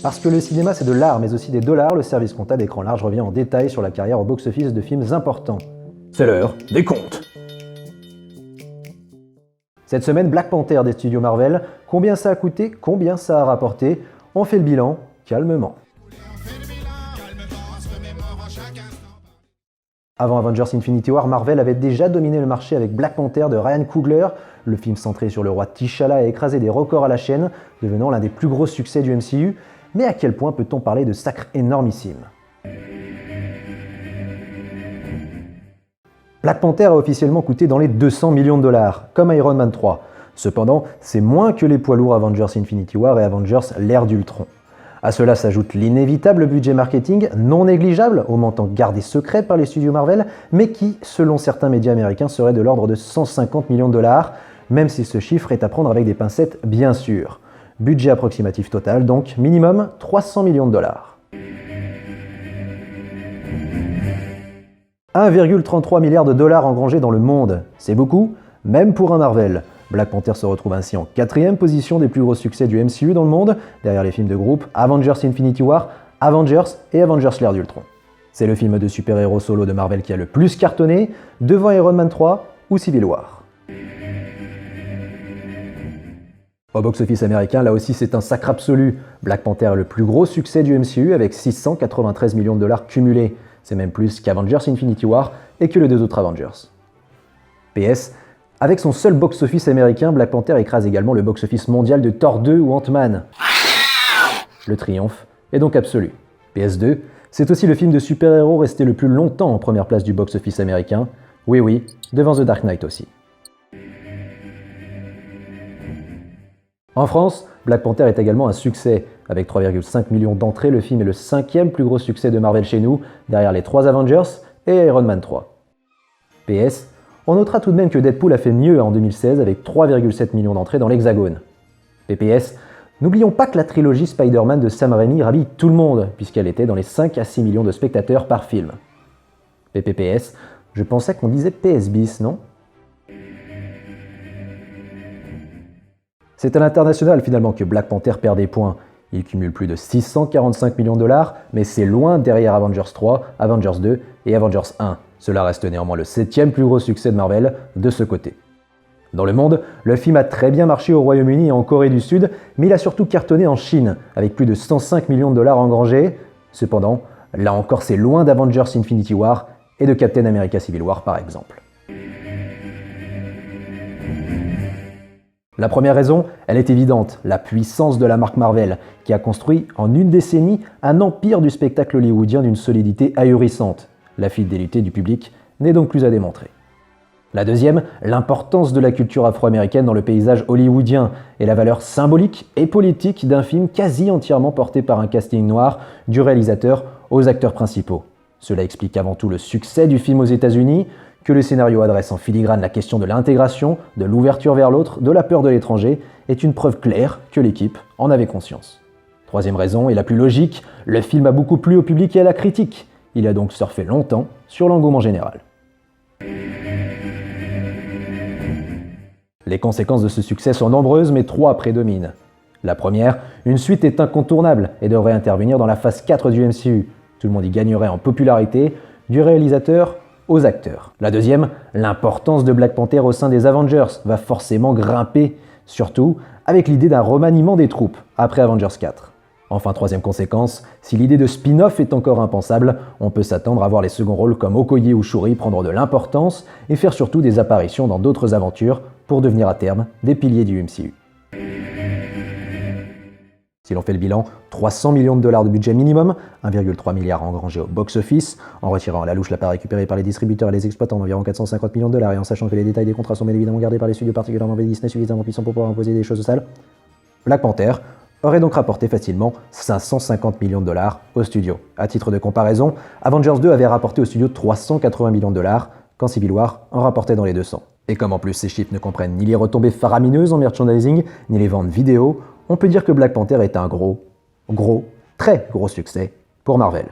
Parce que le cinéma c'est de l'art mais aussi des dollars, le service comptable Écran Large revient en détail sur la carrière au box-office de films importants. C'est l'heure des comptes. Cette semaine, Black Panther des studios Marvel, combien ça a coûté, combien ça a rapporté, on fait le bilan calmement. Avant Avengers Infinity War, Marvel avait déjà dominé le marché avec Black Panther de Ryan Coogler. Le film centré sur le roi T'Challa a écrasé des records à la chaîne, devenant l'un des plus gros succès du MCU. Mais à quel point peut-on parler de sacre énormissime? Black Panther a officiellement coûté dans les 200 millions de dollars, comme Iron Man 3. Cependant, c'est moins que les poids lourds Avengers Infinity War et Avengers l'ère d'Ultron. À cela s'ajoute l'inévitable budget marketing, non négligeable, au montant gardé secret par les studios Marvel, mais qui, selon certains médias américains, serait de l'ordre de 150 millions de dollars, même si ce chiffre est à prendre avec des pincettes bien sûr. Budget approximatif total, donc minimum 300 millions de dollars. 1,33 milliard de dollars engrangés dans le monde, c'est beaucoup, même pour un Marvel. Black Panther se retrouve ainsi en 4e position des plus gros succès du MCU dans le monde, derrière les films de groupe Avengers Infinity War, Avengers et Avengers l'ère d'Ultron. C'est le film de super-héros solo de Marvel qui a le plus cartonné, devant Iron Man 3 ou Civil War. Au box-office américain, là aussi c'est un sacre absolu. Black Panther est le plus gros succès du MCU avec 693 millions de dollars cumulés. C'est même plus qu'Avengers Infinity War et que les deux autres Avengers. PS, avec son seul box-office américain, Black Panther écrase également le box-office mondial de Thor 2 ou Ant-Man. Le triomphe est donc absolu. PS2, c'est aussi le film de super-héros resté le plus longtemps en première place du box-office américain. Oui, devant The Dark Knight aussi. En France, Black Panther est également un succès. Avec 3,5 millions d'entrées, le film est le 5e plus gros succès de Marvel chez nous, derrière les 3 Avengers et Iron Man 3. PS, on notera tout de même que Deadpool a fait mieux en 2016 avec 3,7 millions d'entrées dans l'Hexagone. PPS, n'oublions pas que la trilogie Spider-Man de Sam Raimi ravit tout le monde, puisqu'elle était dans les 5 à 6 millions de spectateurs par film. PPPS, je pensais qu'on disait PS bis, non? C'est à l'international finalement que Black Panther perd des points. Il cumule plus de 645 millions de dollars, mais c'est loin derrière Avengers 3, Avengers 2 et Avengers 1. Cela reste néanmoins le 7e plus gros succès de Marvel de ce côté. Dans le monde, le film a très bien marché au Royaume-Uni et en Corée du Sud, mais il a surtout cartonné en Chine, avec plus de 105 millions de dollars engrangés. Cependant, là encore c'est loin d'Avengers Infinity War et de Captain America Civil War par exemple. La première raison, elle est évidente, la puissance de la marque Marvel, qui a construit en une décennie un empire du spectacle hollywoodien d'une solidité ahurissante. La fidélité du public n'est donc plus à démontrer. La deuxième, l'importance de la culture afro-américaine dans le paysage hollywoodien et la valeur symbolique et politique d'un film quasi entièrement porté par un casting noir, du réalisateur aux acteurs principaux. Cela explique avant tout le succès du film aux États-Unis, que le scénario adresse en filigrane la question de l'intégration, de l'ouverture vers l'autre, de la peur de l'étranger, est une preuve claire que l'équipe en avait conscience. Troisième raison, et la plus logique, le film a beaucoup plu au public et à la critique. Il a donc surfé longtemps sur l'engouement général. Les conséquences de ce succès sont nombreuses, mais 3 prédominent. La première, une suite est incontournable et devrait intervenir dans la phase 4 du MCU. Tout le monde y gagnerait en popularité, du réalisateur aux acteurs. La deuxième, l'importance de Black Panther au sein des Avengers va forcément grimper, surtout avec l'idée d'un remaniement des troupes après Avengers 4. Enfin, troisième conséquence, si l'idée de spin-off est encore impensable, on peut s'attendre à voir les seconds rôles comme Okoye ou Shuri prendre de l'importance et faire surtout des apparitions dans d'autres aventures pour devenir à terme des piliers du MCU. Si l'on fait le bilan, 300 millions de dollars de budget minimum, 1,3 milliard engrangé au box-office, en retirant à la louche la part récupérée par les distributeurs et les exploitants d'environ 450 millions de dollars et en sachant que les détails des contrats sont bien évidemment gardés par les studios particulièrement Disney suffisamment puissants pour pouvoir imposer des choses sales, Black Panther aurait donc rapporté facilement 550 millions de dollars au studio. À titre de comparaison, Avengers 2 avait rapporté au studio 380 millions de dollars, quand Civil War en rapportait dans les 200. Et comme en plus ces chiffres ne comprennent ni les retombées faramineuses en merchandising, ni les ventes vidéo, on peut dire que Black Panther est un très gros succès pour Marvel.